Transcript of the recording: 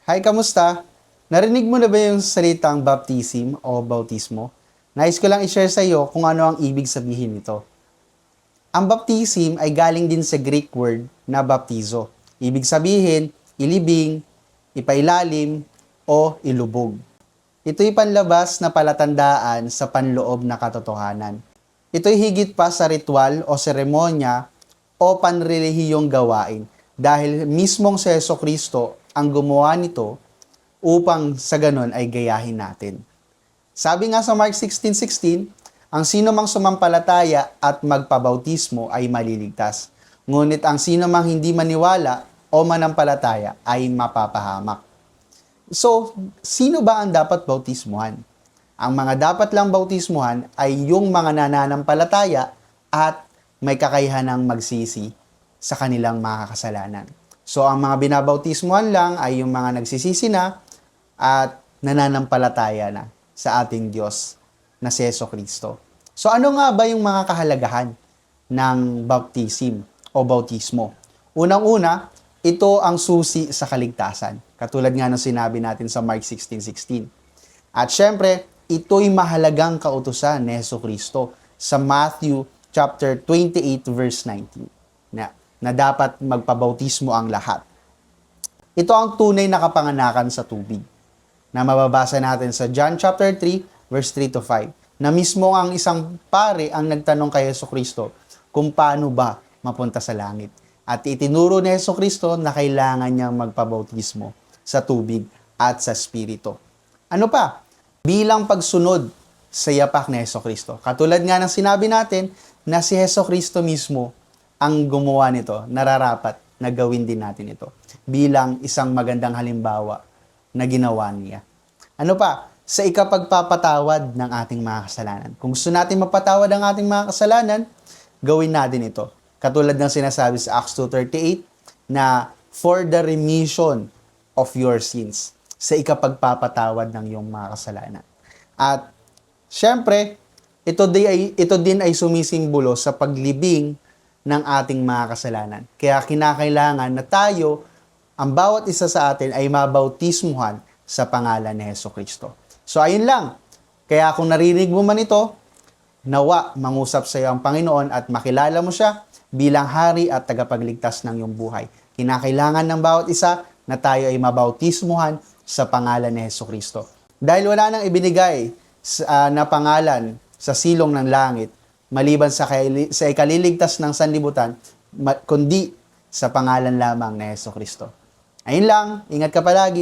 Hi, kamusta? Narinig mo na ba yung salitang baptism o bautismo? Nais ko lang i-share sa iyo kung ano ang ibig sabihin nito. Ang baptism ay galing din sa Greek word na baptizo. Ibig sabihin, ilibing, ipailalim, o ilubog. Ito'y panlabas na palatandaan sa panloob na katotohanan. Ito'y higit pa sa ritual o seremonya o panrelihiyong gawain dahil mismong si Heso Kristo ang gumawa nito upang sa ganon ay gayahin natin. Sabi nga sa Mark 16:16, ang sino mang sumampalataya at magpabautismo ay maliligtas. Ngunit ang sino mang hindi maniwala o manampalataya ay mapapahamak. So, sino ba ang dapat bautismuhan? Ang mga dapat lang bautismuhan ay yung mga nananampalataya at may kakayahanang magsisi sa kanilang mga kasalanan. So, ang mga binabautismuhan lang ay yung mga nagsisisi na at nananampalataya na sa ating Diyos na si Heso Kristo. So, ano nga ba yung mga kahalagahan ng baptism o bautismo? Unang-una, ito ang susi sa kaligtasan. Katulad nga ng sinabi natin sa Mark 16:16. At syempre, ito'y mahalagang kautusan ni Heso Kristo sa Matthew chapter 28 verse 19 na dapat magpabautismo ang lahat. Ito ang tunay na kapanganakan sa tubig na mababasa natin sa John chapter 3 verse 3 to 5 na mismo ang isang pare ang nagtanong kay Heso Kristo kung paano ba mapunta sa langit. At itinuro ni Heso Kristo na kailangan niyang magpabautismo sa tubig at sa Espiritu. Ano pa? Bilang pagsunod sa yapak ni Heso Kristo. Katulad nga ng sinabi natin na si Heso Kristo mismo ang gumawa nito, nararapat na gawin din natin ito bilang isang magandang halimbawa na ginawa niya. Ano pa? Sa ikapagpapatawad ng ating mga kasalanan. Kung gusto natin mapatawad ang ating mga kasalanan, gawin natin ito. Katulad ng sinasabi sa Acts 2:38 na for the remission of your sins, sa ikapagpapatawad ng iyong mga kasalanan. At syempre, ito din ay sumisimbolo sa paglibing ng ating mga kasalanan. Kaya kinakailangan na tayo, ang bawat isa sa atin ay mabautismuhan sa pangalan ni Heso Kristo. So ayun lang. Kaya kung narinig mo man ito, nawa mangusap sa iyo ang Panginoon at makilala mo siya bilang hari at tagapagligtas ng iyong buhay. Kinakailangan ng bawat isa na tayo ay mabautismuhan sa pangalan ni Heso Kristo. Dahil wala nang ibinigay na pangalan sa silong ng langit, maliban sa ikaliligtas ng sanlibutan, kundi sa pangalan lamang ni Heso Kristo. Ayun lang, ingat ka palagi.